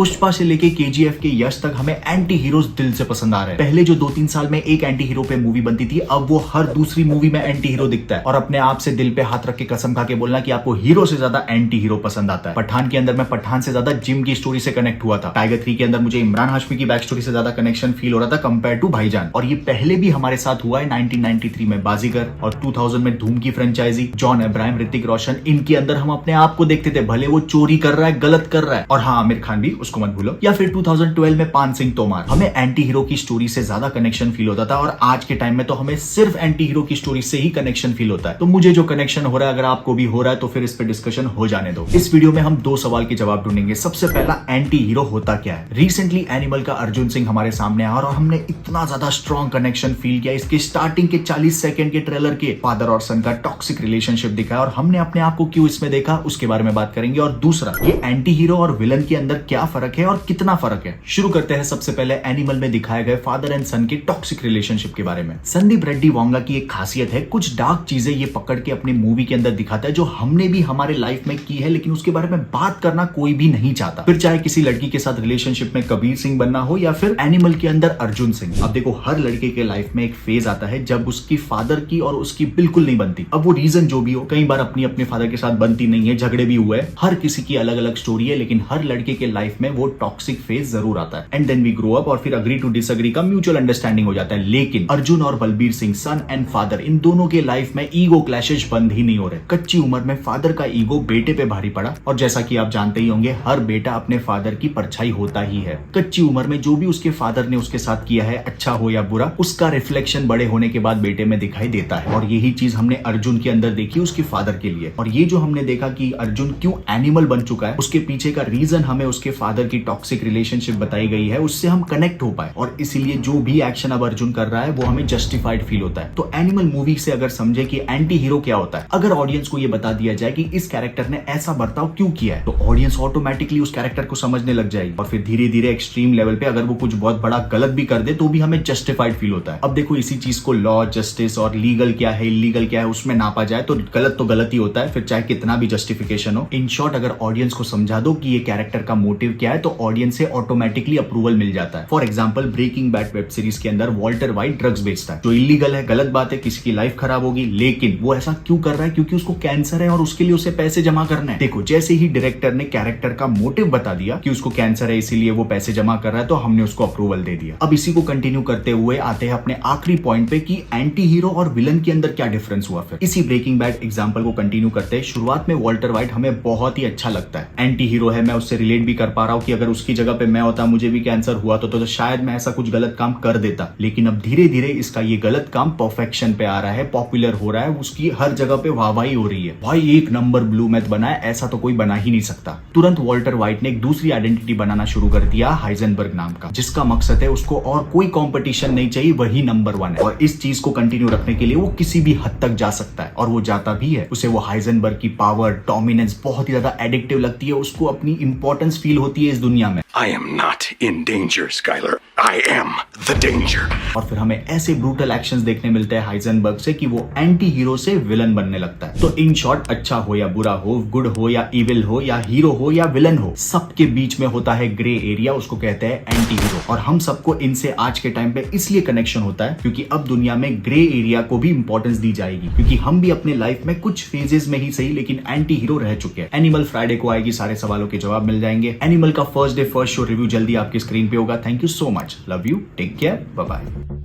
पुष्पा से लेके केजीएफ के यश तक हमें एंटी हीरोज दिल से पसंद आ रहे हैं। पहले जो 2-3 साल में एक एंटी हीरो पे मूवी बनती थी, अब वो हर दूसरी मूवी में एंटी हीरो दिखता है। और अपने आप से दिल पे हाथ रख के कसम खा के बोलना कि आपको हीरो से ज्यादा एंटी हीरो पसंद आता है। पठान के अंदर मैं पठान से ज्यादा जिम की स्टोरी से कनेक्ट हुआ था। टाइगर 3 के अंदर मुझे इमरान हाशमी की बैक स्टोरी से ज्यादा कनेक्शन फील हो रहा था कंपेयर टू भाईजान। और ये पहले भी हमारे साथ हुआ है 1993 में बाजीगर और 2000 में धूम की franchise, John Abraham, Hrithik Roshan. इनके अंदर हम अपने आप को देखते थे, भले वो चोरी कर रहा है, गलत कर रहा है। और हाँ, आमिर खान भी, उसको मत भूलो। या फिर 2012 में पान सिंह तोमार। हमें एंटी हीरो की स्टोरी से ज्यादा कनेक्शन फील होता था और आज के टाइम में तो हमें सिर्फ एंटी हीरो की स्टोरी से ही कनेक्शन फील होता है। तो मुझे जो कनेक्शन हो रहा है, अगर आपको भी हो रहा है तो फिर इस पे डिस्कशन हो जाने दो। इस वीडियो में हम 2 सवाल के जवाब ढूंढेंगे। सबसे पहला, एंटी हीरो होता क्या है। रिसेंटली एनिमल का अर्जुन सिंह हमारे सामने आया और हमने इतना ज्यादा स्ट्रॉन्ग कनेक्शन फील किया। इसके स्टार्टिंग के 40 सेकंड के ट्रेलर के फादर और सन का टॉक्सिक रिलेशनशिप दिखा और हमने अपने आप को क्यों इसमें देखा, उसके बारे में बात करेंगे। और दूसरा, ये एंटी हीरो और विलन के अंदर क्या फर्क है और कितना फर्क है। शुरू करते हैं सबसे पहले एनिमल में दिखाए गए फादर एंड सन के टॉक्सिक रिलेशनशिप के बारे में। संदीप रेड्डी वांगा की एक खासियत है, कुछ डार्क चीजें ये पकड़ के अपनी मूवी के अंदर दिखाता है जो हमने भी हमारे लाइफ में की है, लेकिन उसके बारे में बात करना कोई भी नहीं चाहता। फिर चाहे किसी लड़की के साथ रिलेशनशिप में कबीर सिंह बनना हो या फिर एनिमल के अंदर अर्जुन सिंह। अब देखो, हर लड़के के लाइफ में एक फेज आता है जब उसकी फादर की और उसकी बिल्कुल नहीं बनती। अब वो रीजन जो भी हो, कई बार अपने फादर के साथ बनती नहीं है, झगड़े भी हुए, हर किसी की अलग अलग स्टोरी है, लेकिन हर लड़के के लाइफ में वो टॉक्सिक फेज जरूर आता है। And then we grow up और फिर अग्री टू डिसएग्री का म्यूचुअल अंडरस्टैंडिंग हो जाता है। लेकिन अर्जुन और Balbir Singh, son and father, इन दोनों के लाइफ में ईगो क्लैशेज बंद ही नहीं हो रहे। कच्ची उम्र में फादर का ईगो बेटे पे भारी पड़ा और जैसा कि आप जानते ही होंगे, हर बेटा अपने फादर की परछाई होता ही है। कच्ची उम्र में जो भी उसके फादर ने उसके साथ किया है, अच्छा हो या बुरा, उसका रिफ्लेक्शन बड़े होने के बाद बेटे में दिखाई देता है। और यही चीज हमने अर्जुन के अंदर देखी उसके फादर के लिए। और ये जो हमने देखा कि अर्जुन क्यों एनिमल बन चुका है, उसके पीछे का रीजन हमें उसके फादर की टॉक्सिक रिलेशनशिप बताई गई है, उससे हम कनेक्ट हो पाए और इसीलिए जो भी एक्शन अब अर्जुन कर रहा है वो हमें जस्टिफाइड फील होता है। तो एनिमल मूवी से अगर समझे कि एंटी हीरो क्या होता है, अगर ऑडियंस को ये बता दिया जाए कि इस कैरेक्टर ने ऐसा बर्ताव क्यों किया है, तो ऑडियंस ऑटोमेटिकली उस कैरेक्टर को समझने लग जाएगी और फिर धीरे धीरे एक्सट्रीम लेवल पे अगर वो कुछ बहुत बड़ा गलत भी कर दे तो भी हमें जस्टिफाइड फील होता है। अब देखो, इसी चीज को लॉ, जस्टिस और लीगल क्या है, इलीगल क्या है, उसमें नापा जाए तो गलत ही होता है, फिर चाहे कितना भी जस्टिफिकेशन हो। इन शॉर्ट, अगर ऑडियंस को समझा दो कि ये कैरेक्टर का मोटिव क्या है तो ऑडियंस से ऑटोमेटिकली अप्रूवल मिल जाता है। For example, breaking bad web series के अंदर वॉल्टर वाइट ड्रग्स बेचता है, जो इलीगल है, गलत बात है, किसी की लाइफ खराब होगी, लेकिन वो ऐसा क्यों कर रहा है? क्योंकि उसको कैंसर है और उसके लिए उसे पैसे जमा करना है। देखो, जैसे ही डायरेक्टर ने कैरेक्टर का मोटिव बता दिया कि उसको कैंसर है इसीलिए वो पैसे जमा कर रहा है, तो हमने उसको अप्रूवल दे दिया। अब इसी को कंटिन्यू करते हुए आते हैं अपने आखिरी पॉइंट पे कि एंटी हीरो और विलन के अंदर क्या डिफरेंस हुआ। फिर इसी ब्रेकिंग बैड एग्जांपल को कंटिन्यू करते हैं। शुरुआत में वॉल्टर वाइट हमें बहुत ही अच्छा लगता है, एंटी हीरो है, मैं उससे रिलेट भी कर पा रहा हूं कि अगर उसकी जगह पे मैं होता, मुझे भी कैंसर हुआ तो शायद मैं ऐसा कुछ गलत काम कर देता। लेकिन अब धीरे धीरे इसका ये गलत काम परफेक्शन पे आ रहा है, पॉपुलर हो रहा है, उसकी हर जगह पे वाहवाही हो रही है। भाई, एक नंबर ब्लू मैथ बना है, ऐसा तो कोई बना ही नहीं सकता। तुरंत वॉल्टर वाइट ने एक दूसरी आइडेंटिटी बनाना शुरू कर दिया, हाइजेनबर्ग नाम का, जिसका मकसद है उसको और कोई कंपटीशन नहीं चाहिए, वही नंबर 1 है। और इस चीज को कंटिन्यू रखने के लिए वो किसी भी हद तक जा सकता है और वो जाता भी है। उसे वो हाइजेनबर्ग की पावर, डोमिनेंस बहुत ही ज्यादा एडिक्टिव लगती है, उसको अपनी इंपॉर्टेंस फील होती है इस दुनिया में। I am not in danger, Skyler. I am the danger. और फिर हमें ऐसे ब्रूटल एक्शंस देखने मिलते हैं हाइजेनबर्ग से कि वो एंटी हीरो से विलन बनने लगता है। तो इन शॉर्ट, अच्छा हो या बुरा हो, गुड हो या इविल हो, या हीरो हो या विलन हो, सबके बीच में होता है ग्रे एरिया, उसको कहते हैं एंटी हीरो। और हम सबको इनसे आज के टाइम पे इसलिए कनेक्शन होता है क्योंकि अब दुनिया में ग्रे एरिया को भी इंपॉर्टेंस दी जाएगी, क्योंकि हम भी अपने लाइफ में कुछ फेजेस में ही सही लेकिन एंटी हीरो रह चुके हैं। एनिमल फ्राइडे को आएगी, सारे सवालों के जवाब मिल जाएंगे। एनिमल का first day first show review जल्दी आपकी स्क्रीन पे होगा। Thank you so much, love you, take care, bye bye.